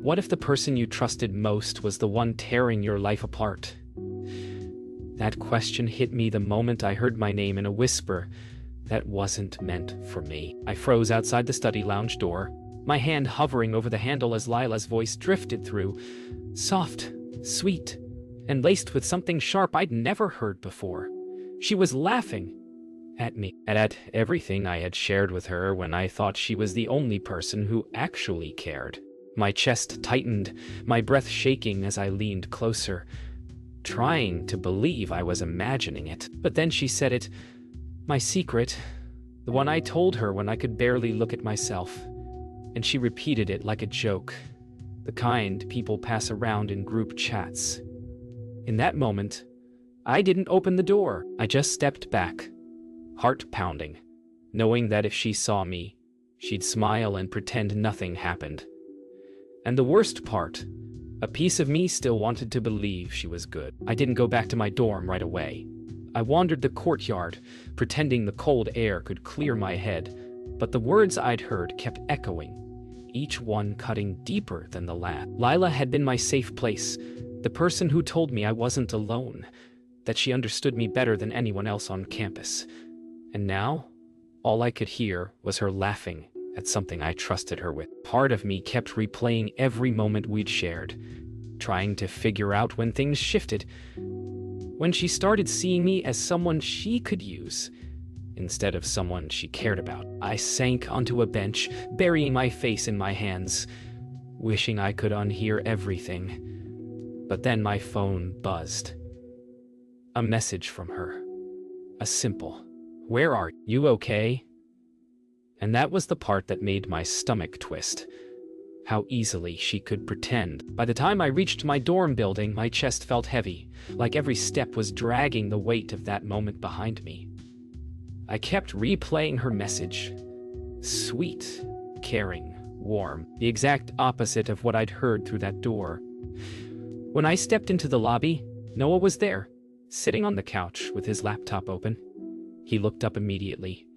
What if the person you trusted most was the one tearing your life apart? That question hit me the moment I heard my name in a whisper that wasn't meant for me. I froze outside the study lounge door, my hand hovering over the handle as Lila's voice drifted through, soft, sweet, and laced with something sharp I'd never heard before. She was laughing at me, and at everything I had shared with her when I thought she was the only person who actually cared. My chest tightened, my breath shaking as I leaned closer, trying to believe I was imagining it. But then she said it, my secret, the one I told her when I could barely look at myself. And she repeated it like a joke, the kind people pass around in group chats. In that moment, I didn't open the door. I just stepped back, heart pounding, knowing that if she saw me, she'd smile and pretend nothing happened. And the worst part, a piece of me still wanted to believe she was good. I didn't go back to my dorm right away. I wandered the courtyard, pretending the cold air could clear my head, but the words I'd heard kept echoing, each one cutting deeper than the last. Lila had been my safe place, the person who told me I wasn't alone, that she understood me better than anyone else on campus. And now, all I could hear was her laughing at something I trusted her with. Part of me kept replaying every moment we'd shared, trying to figure out when things shifted, when she started seeing me as someone she could use, instead of someone she cared about. I sank onto a bench, burying my face in my hands, wishing I could unhear everything. But then my phone buzzed. A message from her. A simple, "Where are you okay?" And that was the part that made my stomach twist. How easily she could pretend. By the time I reached my dorm building, my chest felt heavy, like every step was dragging the weight of that moment behind me. I kept replaying her message. Sweet, caring, warm, the exact opposite of what I'd heard through that door. When I stepped into the lobby, Noah was there, sitting on the couch with his laptop open. He looked up immediately,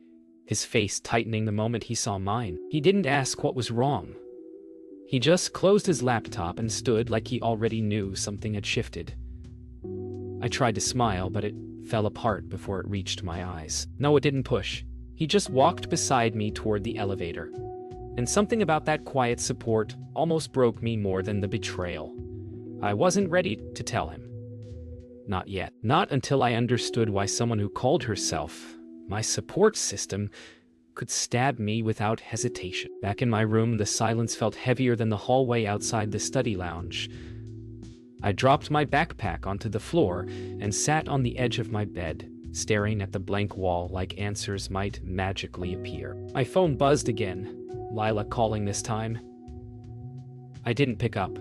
his face tightening the moment he saw mine. He didn't ask what was wrong. He just closed his laptop and stood like he already knew something had shifted. I tried to smile, but it fell apart before it reached my eyes. Noah didn't push. He just walked beside me toward the elevator. And something about that quiet support almost broke me more than the betrayal. I wasn't ready to tell him. Not yet. Not until I understood why someone who called herself my support system could stab me without hesitation. Back in my room, the silence felt heavier than the hallway outside the study lounge. I dropped my backpack onto the floor and sat on the edge of my bed, staring at the blank wall like answers might magically appear. My phone buzzed again, Lila calling this time. I didn't pick up.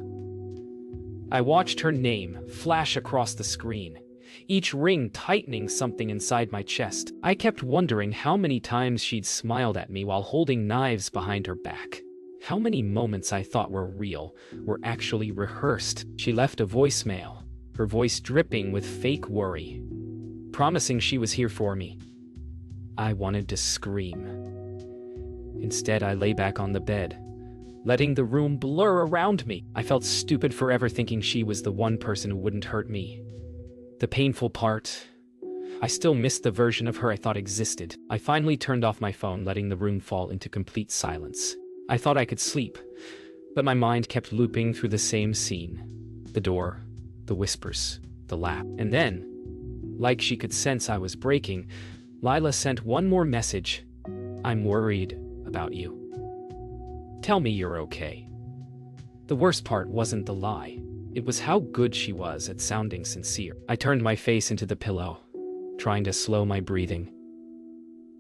I watched her name flash across the screen, each ring tightening something inside my chest. I kept wondering how many times she'd smiled at me while holding knives behind her back. How many moments I thought were real were actually rehearsed. She left a voicemail, her voice dripping with fake worry, promising she was here for me. I wanted to scream. Instead, I lay back on the bed, letting the room blur around me. I felt stupid for ever thinking she was the one person who wouldn't hurt me. The painful part, I still missed the version of her I thought existed. I finally turned off my phone, letting the room fall into complete silence. I thought I could sleep, but my mind kept looping through the same scene. The door, the whispers, the laugh. And then, like she could sense I was breaking, Lila sent one more message. "I'm worried about you. Tell me you're okay." The worst part wasn't the lie. It was how good she was at sounding sincere. I turned my face into the pillow, trying to slow my breathing,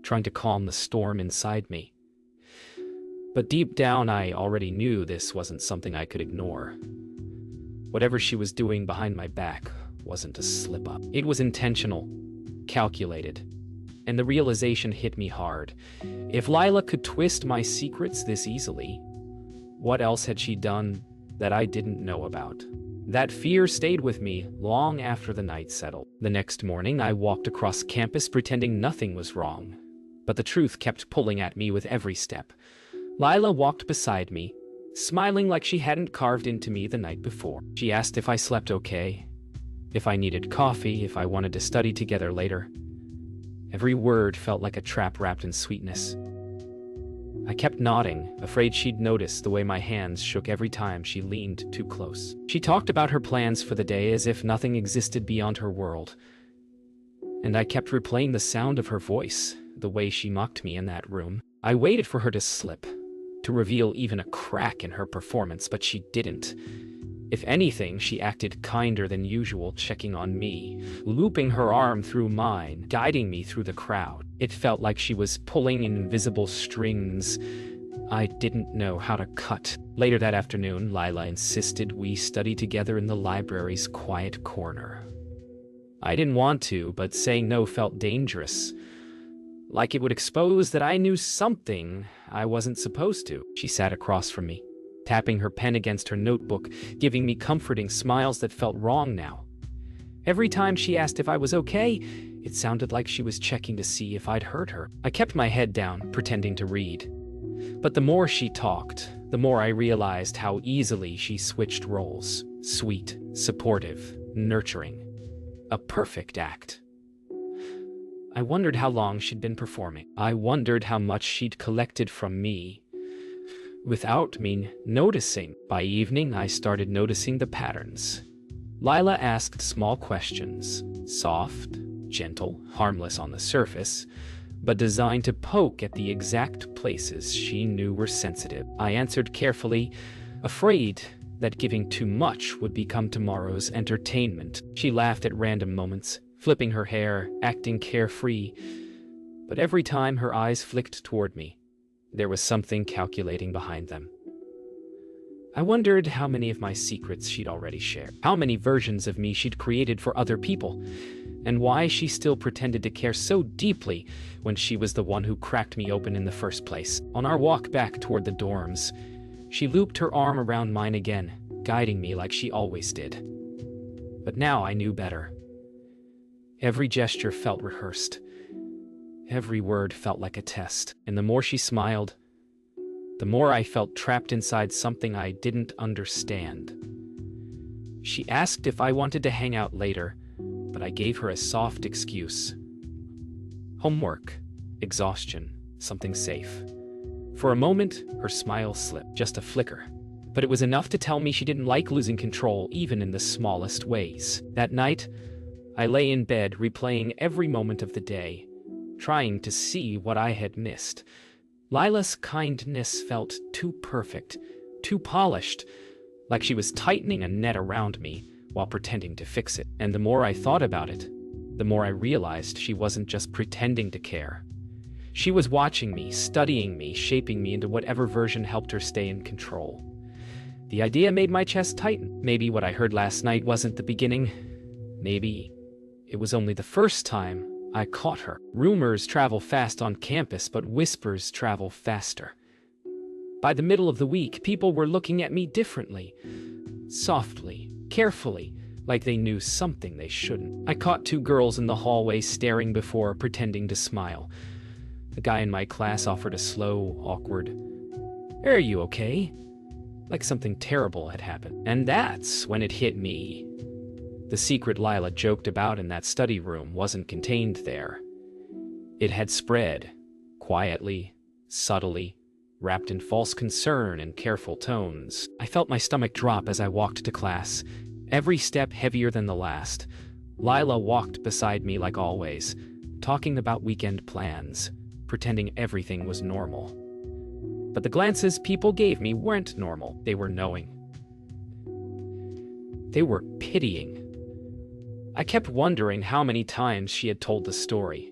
trying to calm the storm inside me. But deep down, I already knew this wasn't something I could ignore. Whatever she was doing behind my back wasn't a slip-up. It was intentional, calculated, and the realization hit me hard. If Lila could twist my secrets this easily, what else had she done that I didn't know about? That fear stayed with me long after the night settled. The next morning, I walked across campus pretending nothing was wrong, but the truth kept pulling at me with every step. Lila walked beside me, smiling like she hadn't carved into me the night before. She asked if I slept okay, if I needed coffee, if I wanted to study together later. Every word felt like a trap wrapped in sweetness. I kept nodding, afraid she'd notice the way my hands shook every time she leaned too close. She talked about her plans for the day as if nothing existed beyond her world. And I kept replaying the sound of her voice, the way she mocked me in that room. I waited for her to slip, to reveal even a crack in her performance, but she didn't. If anything, she acted kinder than usual, checking on me, looping her arm through mine, guiding me through the crowd. It felt like she was pulling invisible strings I didn't know how to cut. Later that afternoon, Lila insisted we study together in the library's quiet corner. I didn't want to, but saying no felt dangerous, like it would expose that I knew something I wasn't supposed to. She sat across from me, tapping her pen against her notebook, giving me comforting smiles that felt wrong now. Every time she asked if I was okay, it sounded like she was checking to see if I'd hurt her. I kept my head down, pretending to read. But the more she talked, the more I realized how easily she switched roles. Sweet, supportive, nurturing. A perfect act. I wondered how long she'd been performing. I wondered how much she'd collected from me without me noticing. By evening, I started noticing the patterns. Lila asked small questions, soft, gentle, harmless on the surface, but designed to poke at the exact places she knew were sensitive. I answered carefully, afraid that giving too much would become tomorrow's entertainment. She laughed at random moments, flipping her hair, acting carefree, but every time her eyes flicked toward me, there was something calculating behind them. I wondered how many of my secrets she'd already shared, how many versions of me she'd created for other people, and why she still pretended to care so deeply when she was the one who cracked me open in the first place. On our walk back toward the dorms, she looped her arm around mine again, guiding me like she always did. But now I knew better. Every gesture felt rehearsed. Every word felt like a test. And the more she smiled, the more I felt trapped inside something I didn't understand. She asked if I wanted to hang out later, but I gave her a soft excuse. Homework, exhaustion, something safe. For a moment, her smile slipped, just a flicker. But it was enough to tell me she didn't like losing control, even in the smallest ways. That night, I lay in bed, replaying every moment of the day, trying to see what I had missed. Lila's kindness felt too perfect, too polished, like she was tightening a net around me while pretending to fix it. And the more I thought about it, the more I realized she wasn't just pretending to care. She was watching me, studying me, shaping me into whatever version helped her stay in control. The idea made my chest tighten. Maybe what I heard last night wasn't the beginning. Maybe it was only the first time I caught her. Rumors travel fast on campus, but whispers travel faster. By the middle of the week, people were looking at me differently, softly, carefully, like they knew something they shouldn't. I caught two girls in the hallway staring before pretending to smile. The guy in my class offered a slow, awkward, "Are you okay?" Like something terrible had happened. And that's when it hit me. The secret Lila joked about in that study room wasn't contained there. It had spread, quietly, subtly, wrapped in false concern and careful tones. I felt my stomach drop as I walked to class, every step heavier than the last. Lila walked beside me like always, talking about weekend plans, pretending everything was normal. But the glances people gave me weren't normal. They were knowing. They were pitying. I kept wondering how many times she had told the story,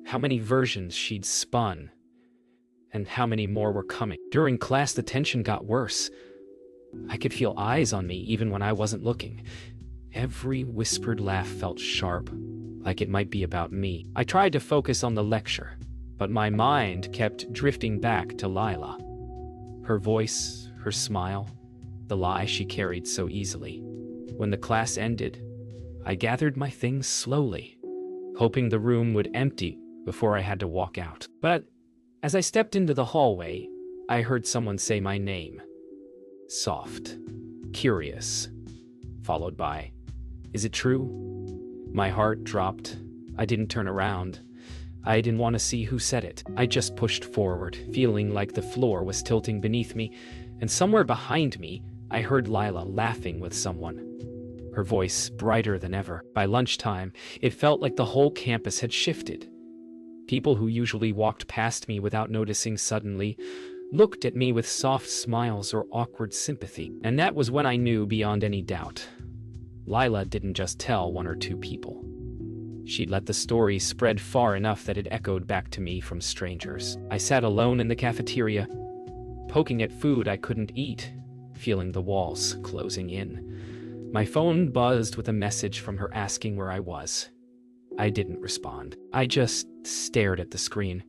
how many versions she'd spun, and how many more were coming. During class, the tension got worse. I could feel eyes on me even when I wasn't looking. Every whispered laugh felt sharp, like it might be about me. I tried to focus on the lecture, but my mind kept drifting back to Lila. Her voice, her smile, the lie she carried so easily. When the class ended, I gathered my things slowly, hoping the room would empty before I had to walk out. But as I stepped into the hallway, I heard someone say my name. Soft. Curious. Followed by, "Is it true?" My heart dropped. I didn't turn around. I didn't want to see who said it. I just pushed forward, feeling like the floor was tilting beneath me, and somewhere behind me, I heard Lila laughing with someone. Her voice brighter than ever. By lunchtime, it felt like the whole campus had shifted. People who usually walked past me without noticing suddenly looked at me with soft smiles or awkward sympathy. And that was when I knew beyond any doubt. Lila didn't just tell one or two people. She'd let the story spread far enough that it echoed back to me from strangers. I sat alone in the cafeteria, poking at food I couldn't eat, feeling the walls closing in. My phone buzzed with a message from her asking where I was. I didn't respond. I just stared at the screen,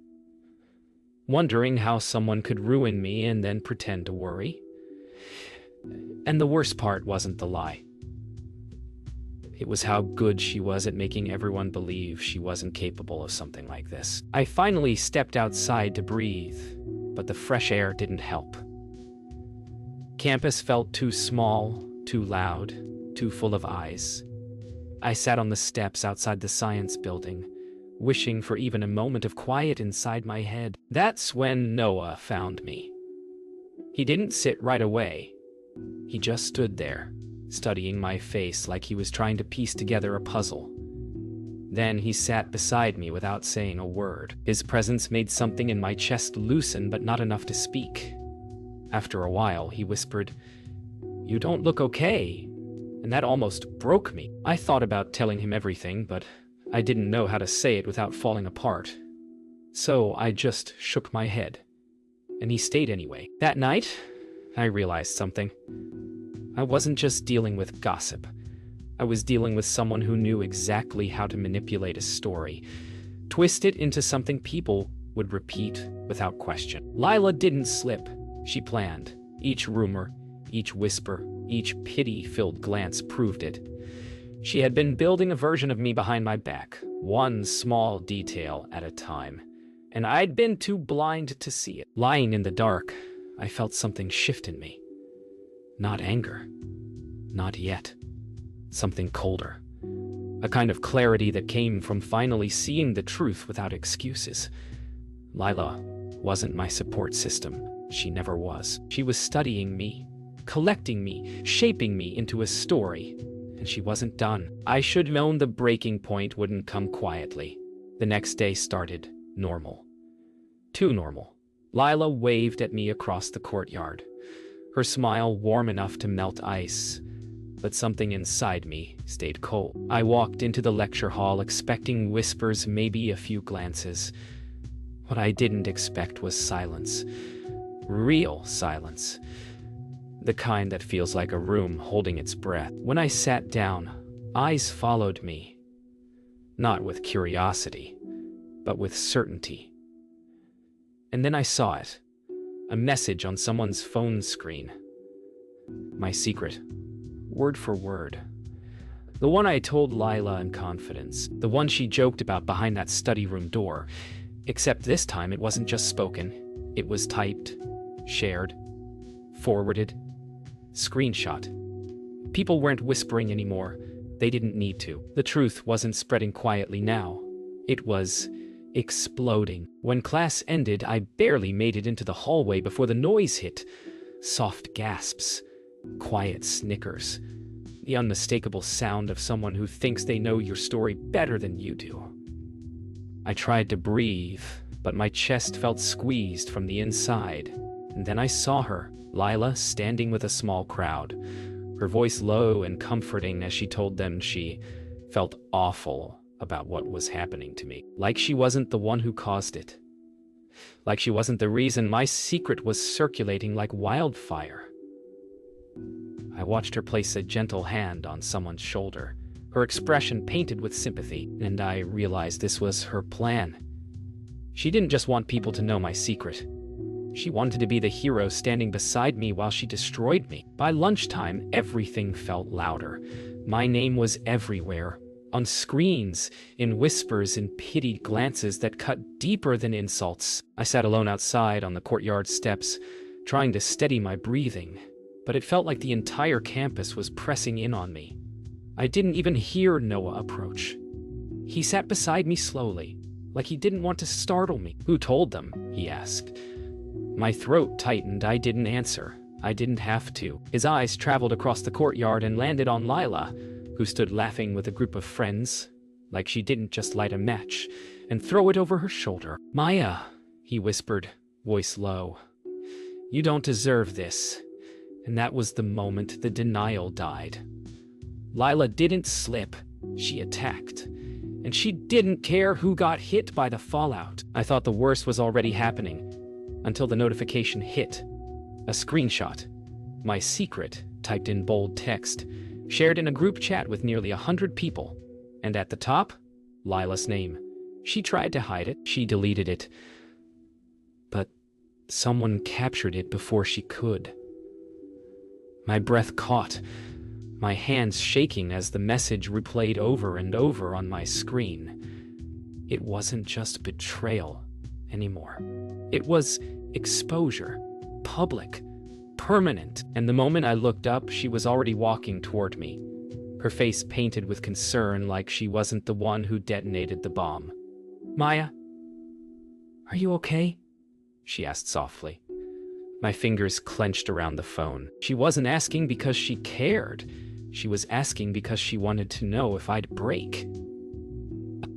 wondering how someone could ruin me and then pretend to worry. And the worst part wasn't the lie. It was how good she was at making everyone believe she wasn't capable of something like this. I finally stepped outside to breathe, but the fresh air didn't help. Campus felt too small, too loud, too full of eyes. I sat on the steps outside the science building, wishing for even a moment of quiet inside my head. That's when Noah found me. He didn't sit right away. He just stood there, studying my face like he was trying to piece together a puzzle. Then he sat beside me without saying a word. His presence made something in my chest loosen, but not enough to speak. After a while, he whispered, "You don't look okay." And that almost broke me. I thought about telling him everything, but I didn't know how to say it without falling apart. So I just shook my head. And he stayed anyway. That night, I realized something. I wasn't just dealing with gossip. I was dealing with someone who knew exactly how to manipulate a story, twist it into something people would repeat without question. Lila didn't slip. She planned. Each rumor, each whisper, each pity-filled glance proved it. She had been building a version of me behind my back, one small detail at a time, and I'd been too blind to see it. Lying in the dark, I felt something shift in me. Not anger. Not yet. Something colder. A kind of clarity that came from finally seeing the truth without excuses. Lila wasn't my support system. She never was. She was studying me, collecting me, shaping me into a story. And she wasn't done. I should have known the breaking point wouldn't come quietly. The next day started normal. Too normal. Lila waved at me across the courtyard, her smile warm enough to melt ice, but something inside me stayed cold. I walked into the lecture hall expecting whispers, maybe a few glances. What I didn't expect was silence. Real silence. The kind that feels like a room holding its breath. When I sat down, eyes followed me. Not with curiosity, but with certainty. And then I saw it. A message on someone's phone screen. My secret. Word for word. The one I told Lila in confidence. The one she joked about behind that study room door. Except this time it wasn't just spoken. It was typed, shared, forwarded, screenshot. People weren't whispering anymore. They didn't need to. The truth wasn't spreading quietly now. It was exploding. When class ended, I barely made it into the hallway before the noise hit. Soft gasps, quiet snickers, the unmistakable sound of someone who thinks they know your story better than you do. I tried to breathe, but my chest felt squeezed from the inside. And then I saw her, Lila, standing with a small crowd, her voice low and comforting as she told them she felt awful about what was happening to me. Like she wasn't the one who caused it. Like she wasn't the reason my secret was circulating like wildfire. I watched her place a gentle hand on someone's shoulder, her expression painted with sympathy, and I realized this was her plan. She didn't just want people to know my secret. She wanted to be the hero standing beside me while she destroyed me. By lunchtime, everything felt louder. My name was everywhere. On screens, in whispers and pitied glances that cut deeper than insults. I sat alone outside on the courtyard steps, trying to steady my breathing, but it felt like the entire campus was pressing in on me. I didn't even hear Noah approach. He sat beside me slowly, like he didn't want to startle me. "Who told them?" he asked. My throat tightened. I didn't answer. I didn't have to. His eyes traveled across the courtyard and landed on Lila, who stood laughing with a group of friends, like she didn't just light a match and throw it over her shoulder. "Maya," he whispered, voice low. "You don't deserve this." And that was the moment the denial died. Lila didn't slip. She attacked. And she didn't care who got hit by the fallout. I thought the worst was already happening, until the notification hit. A screenshot. My secret, typed in bold text, shared in a group chat with nearly 100 people. And at the top, Lila's name. She tried to hide it. She deleted it. But someone captured it before she could. My breath caught, my hands shaking as the message replayed over and over on my screen. It wasn't just betrayal anymore. It was exposure, public, permanent. And the moment I looked up, she was already walking toward me, her face painted with concern like she wasn't the one who detonated the bomb. "Maya, are you okay?" she asked softly. My fingers clenched around the phone. She wasn't asking because she cared. She was asking because she wanted to know if I'd break.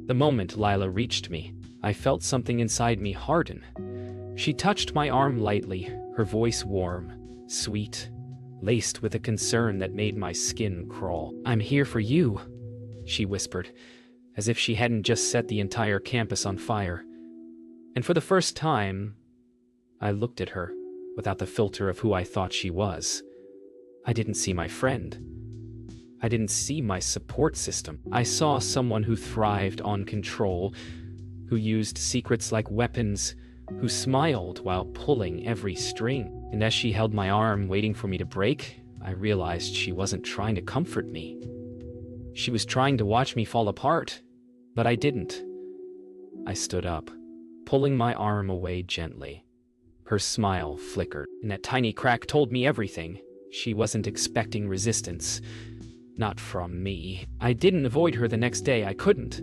The moment Lila reached me, I felt something inside me harden. She touched my arm lightly, her voice warm, sweet, laced with a concern that made my skin crawl. "I'm here for you," she whispered, as if she hadn't just set the entire campus on fire. And for the first time, I looked at her without the filter of who I thought she was. I didn't see my friend. I didn't see my support system. I saw someone who thrived on control, who used secrets like weapons, who smiled while pulling every string. And as she held my arm, waiting for me to break, I realized she wasn't trying to comfort me. She was trying to watch me fall apart, but I didn't. I stood up, pulling my arm away gently. Her smile flickered, and that tiny crack told me everything. She wasn't expecting resistance. Not from me. I didn't avoid her the next day. I couldn't.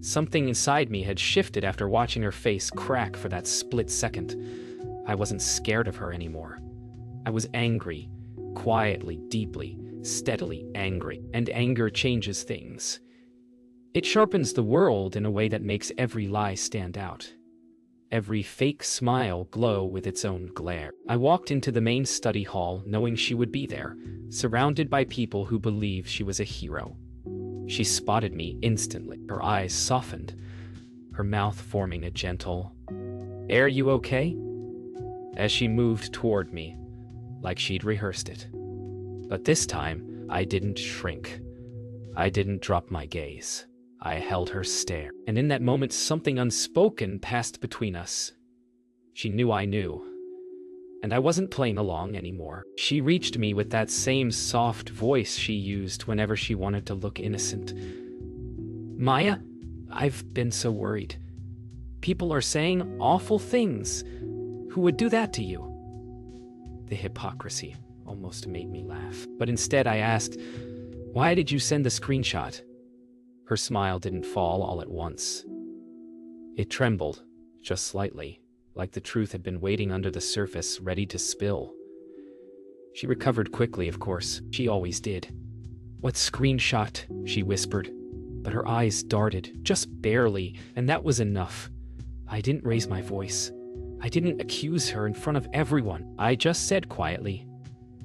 Something inside me had shifted after watching her face crack for that split second. I wasn't scared of her anymore. I was angry, quietly, deeply, steadily angry. And anger changes things. It sharpens the world in a way that makes every lie stand out. Every fake smile glow with its own glare. I walked into the main study hall knowing she would be there, surrounded by people who believed she was a hero. She spotted me instantly, her eyes softened, her mouth forming a gentle, "Are you okay?" as she moved toward me, like she'd rehearsed it. But this time, I didn't shrink. I didn't drop my gaze. I held her stare, and in that moment something unspoken passed between us. She knew I knew, and I wasn't playing along anymore. She reached me with that same soft voice she used whenever she wanted to look innocent. "Maya, I've been so worried. People are saying awful things. Who would do that to you?" The hypocrisy almost made me laugh, but instead I asked, "Why did you send the screenshot?" Her smile didn't fall all at once. It trembled, just slightly, like the truth had been waiting under the surface, ready to spill. She recovered quickly, of course. She always did. "What screenshot?" she whispered, but her eyes darted, just barely, and that was enough. I didn't raise my voice. I didn't accuse her in front of everyone. I just said quietly,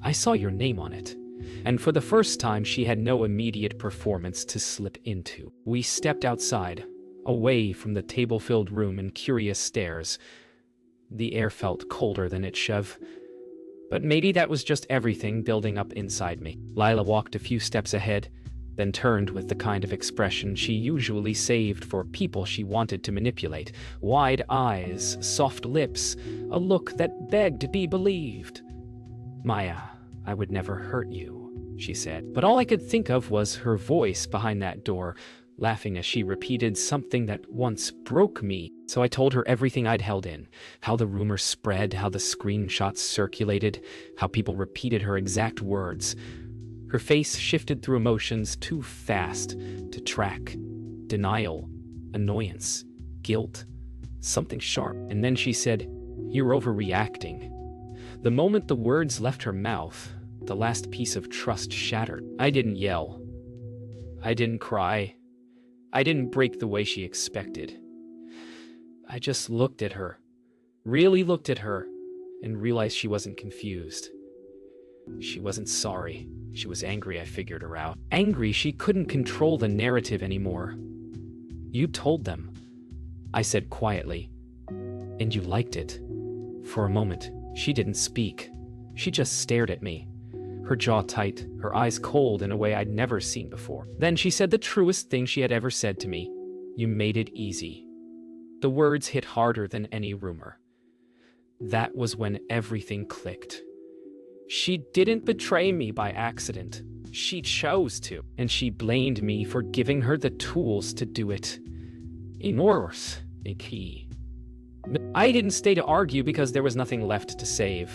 "I saw your name on it." And for the first time, she had no immediate performance to slip into. We stepped outside, away from the table-filled room and curious stares. The air felt colder than it should, but maybe that was just everything building up inside me. Lila walked a few steps ahead, then turned with the kind of expression she usually saved for people she wanted to manipulate. Wide eyes, soft lips, a look that begged to be believed. "Maya, I would never hurt you," she said. But all I could think of was her voice behind that door, laughing as she repeated something that once broke me. So I told her everything I'd held in, how the rumors spread, how the screenshots circulated, how people repeated her exact words. Her face shifted through emotions too fast to track. Denial, annoyance, guilt, something sharp. And then she said, "You're overreacting." The moment the words left her mouth, the last piece of trust shattered. I didn't yell. I didn't cry. I didn't break the way she expected. I just looked at her, really looked at her, and realized she wasn't confused. She wasn't sorry. She was angry. I figured her out. Angry she couldn't control the narrative anymore. "You told them," I said quietly, "and you liked it." For a moment, she didn't speak. She just stared at me, her jaw tight, her eyes cold in a way I'd never seen before. Then she said the truest thing she had ever said to me. "You made it easy." The words hit harder than any rumor. That was when everything clicked. She didn't betray me by accident. She chose to, and she blamed me for giving her the tools to do it. Enormous, a key. I didn't stay to argue because there was nothing left to save.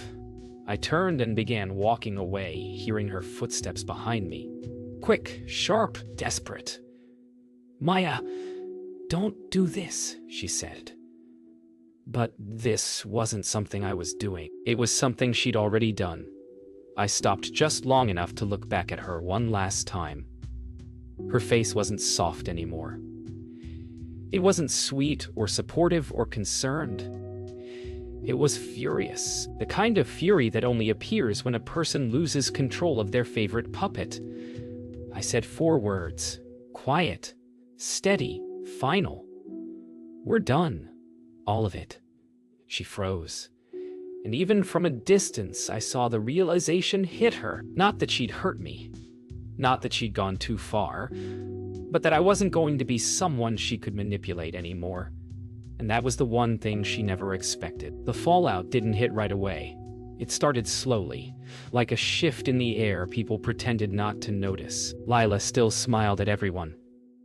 I turned and began walking away, hearing her footsteps behind me. Quick, sharp, desperate. "Maya, don't do this," she said. But this wasn't something I was doing. It was something she'd already done. I stopped just long enough to look back at her one last time. Her face wasn't soft anymore. It wasn't sweet or supportive or concerned. It was furious, the kind of fury that only appears when a person loses control of their favorite puppet. I said 4 words: quiet, steady, final. "We're done. All of it." She froze. And even from a distance, I saw the realization hit her. Not that she'd hurt me. Not that she'd gone too far. But that I wasn't going to be someone she could manipulate anymore. And that was the one thing she never expected. The fallout didn't hit right away. It started slowly. Like a shift in the air, people pretended not to notice. Lila still smiled at everyone.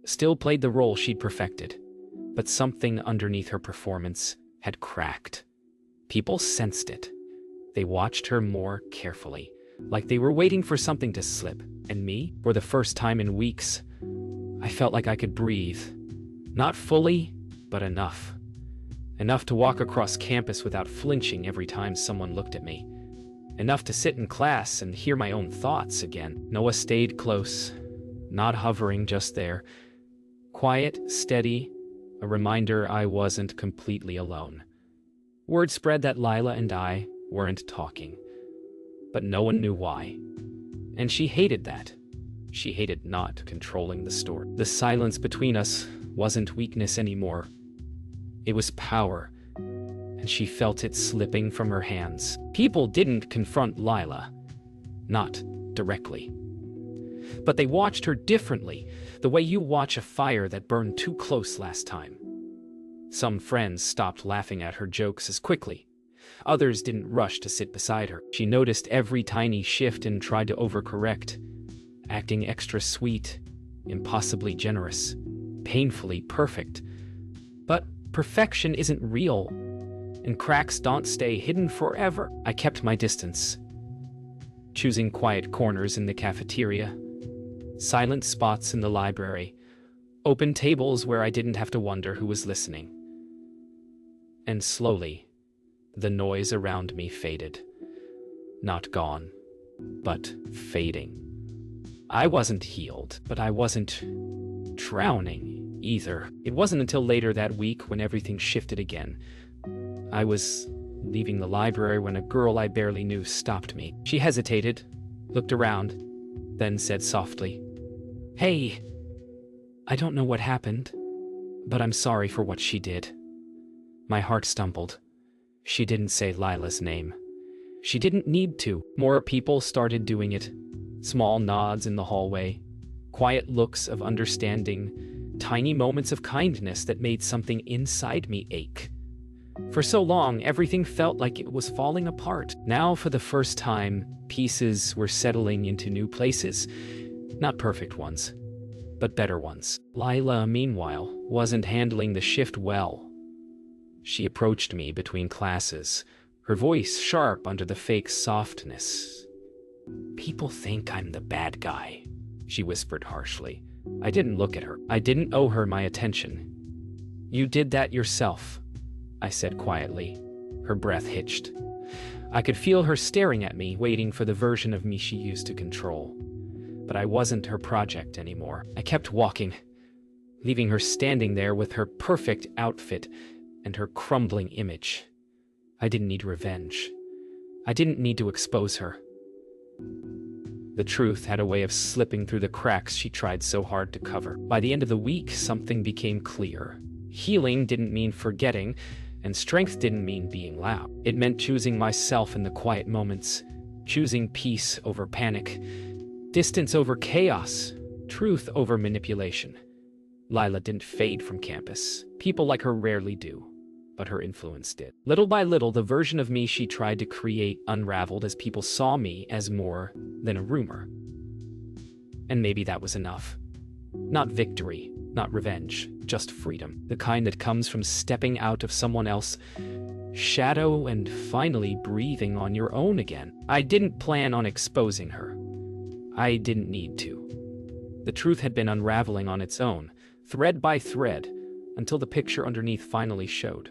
Still played the role she'd perfected. But something underneath her performance had cracked. People sensed it. They watched her more carefully, like they were waiting for something to slip. And me, for the first time in weeks, I felt like I could breathe. Not fully, but enough. Enough to walk across campus without flinching every time someone looked at me. Enough to sit in class and hear my own thoughts again. Noah stayed close, not hovering, just there. Quiet, steady, a reminder I wasn't completely alone. Word spread that Lila and I weren't talking, but no one knew why. And she hated that. She hated not controlling the story. The silence between us wasn't weakness anymore. It was power, and she felt it slipping from her hands. People didn't confront Lila, not directly. But they watched her differently, the way you watch a fire that burned too close last time. Some friends stopped laughing at her jokes as quickly. Others didn't rush to sit beside her. She noticed every tiny shift and tried to overcorrect, acting extra sweet, impossibly generous, painfully perfect. But perfection isn't real, and cracks don't stay hidden forever. I kept my distance, choosing quiet corners in the cafeteria, silent spots in the library, open tables where I didn't have to wonder who was listening. And slowly, the noise around me faded. Not gone, but fading. I wasn't healed, but I wasn't drowning either. It wasn't until later that week when everything shifted again. I was leaving the library when a girl I barely knew stopped me. She hesitated, looked around, then said softly, "Hey, I don't know what happened, but I'm sorry for what she did." My heart stumbled. She didn't say Lila's name. She didn't need to. More people started doing it. Small nods in the hallway, quiet looks of understanding, tiny moments of kindness that made something inside me ache. For so long, everything felt like it was falling apart. Now, for the first time, pieces were settling into new places. Not perfect ones, but better ones. Lila, meanwhile, wasn't handling the shift well. She approached me between classes, her voice sharp under the fake softness. "People think I'm the bad guy," she whispered harshly. I didn't look at her. I didn't owe her my attention. "You did that yourself," I said quietly. Her breath hitched. I could feel her staring at me, waiting for the version of me she used to control. But I wasn't her project anymore. I kept walking, leaving her standing there with her perfect outfit and her crumbling image. I didn't need revenge. I didn't need to expose her. The truth had a way of slipping through the cracks she tried so hard to cover. By the end of the week, something became clear. Healing didn't mean forgetting, and strength didn't mean being loud. It meant choosing myself in the quiet moments, choosing peace over panic, distance over chaos, truth over manipulation. Lila didn't fade from campus. People like her rarely do, but her influence did. Little by little, the version of me she tried to create unraveled as people saw me as more than a rumor. And maybe that was enough. Not victory, not revenge, just freedom. The kind that comes from stepping out of someone else's shadow and finally breathing on your own again. I didn't plan on exposing her. I didn't need to. The truth had been unraveling on its own, thread by thread, until the picture underneath finally showed.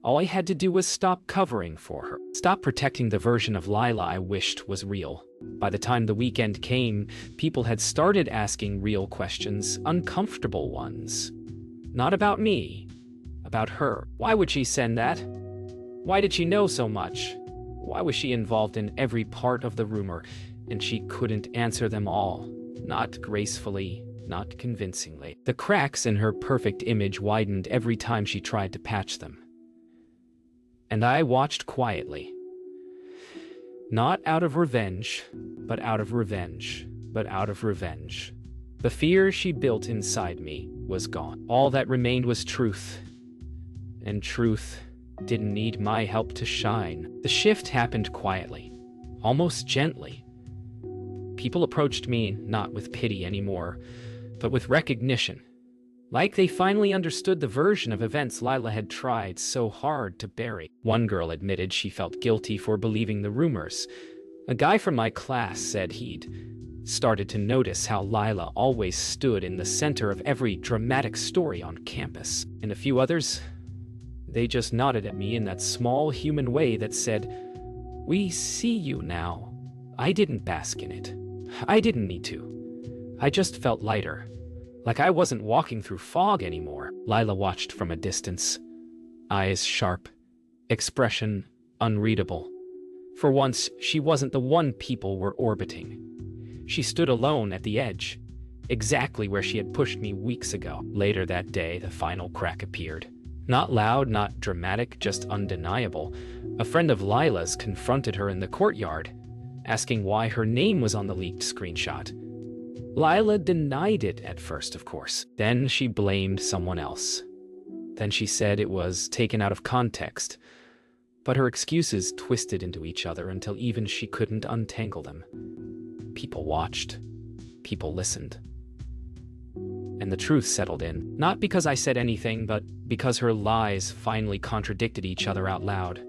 All I had to do was stop covering for her, stop protecting the version of Lila I wished was real. By the time the weekend came, people had started asking real questions, uncomfortable ones. Not about me, about her. Why would she send that? Why did she know so much? Why was she involved in every part of the rumor, and she couldn't answer them all? Not gracefully, not convincingly. The cracks in her perfect image widened every time she tried to patch them. And I watched quietly. Not out of revenge, but out of revenge, but out of revenge. The fear she built inside me was gone. All that remained was truth. And truth didn't need my help to shine. The shift happened quietly, almost gently. People approached me not with pity anymore, but with recognition. Like they finally understood the version of events Lila had tried so hard to bury. One girl admitted she felt guilty for believing the rumors. A guy from my class said he'd started to notice how Lila always stood in the center of every dramatic story on campus. And a few others, they just nodded at me in that small human way that said, "We see you now." I didn't bask in it. I didn't need to. I just felt lighter. Like I wasn't walking through fog anymore. Lila watched from a distance. Eyes sharp. Expression unreadable. For once, she wasn't the one people were orbiting. She stood alone at the edge, exactly where she had pushed me weeks ago. Later that day, the final crack appeared. Not loud, not dramatic, just undeniable. A friend of Lila's confronted her in the courtyard, asking why her name was on the leaked screenshot. Lila denied it at first, of course. Then she blamed someone else. Then she said it was taken out of context. But her excuses twisted into each other until even she couldn't untangle them. People watched. People listened. And the truth settled in. Not because I said anything, but because her lies finally contradicted each other out loud.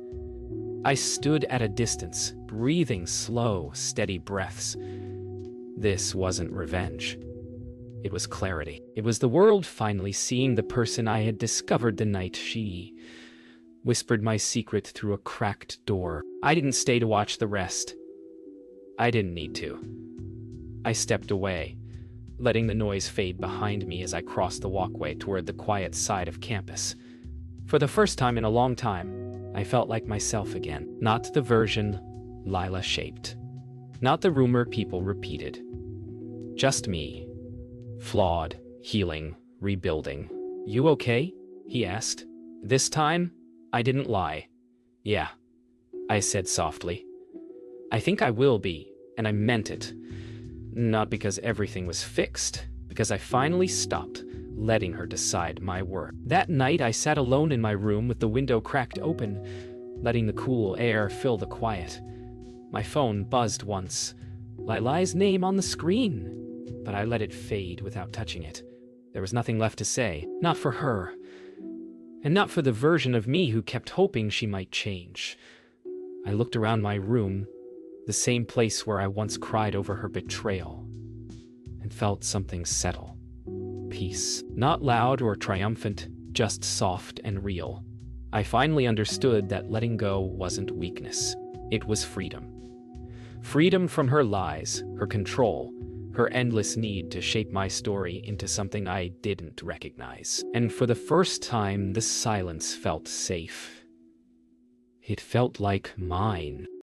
I stood at a distance, breathing slow, steady breaths. This wasn't revenge. It was clarity. It was the world finally seeing the person I had discovered the night she whispered my secret through a cracked door. I didn't stay to watch the rest. I didn't need to. I stepped away, letting the noise fade behind me as I crossed the walkway toward the quiet side of campus. For the first time in a long time, I felt like myself again. Not the version Lila shaped. Not the rumor people repeated. Just me. Flawed, healing, rebuilding. "You okay?" he asked. This time, I didn't lie. "Yeah," I said softly. "I think I will be," and I meant it. Not because everything was fixed, because I finally stopped letting her decide my worth. That night, I sat alone in my room with the window cracked open, letting the cool air fill the quiet. My phone buzzed once, Lila's name on the screen, but I let it fade without touching it. There was nothing left to say, not for her, and not for the version of me who kept hoping she might change. I looked around my room, the same place where I once cried over her betrayal, and felt something settle. Peace. Not loud or triumphant, just soft and real. I finally understood that letting go wasn't weakness. It was freedom. Freedom from her lies, her control, her endless need to shape my story into something I didn't recognize. And for the first time, the silence felt safe. It felt like mine.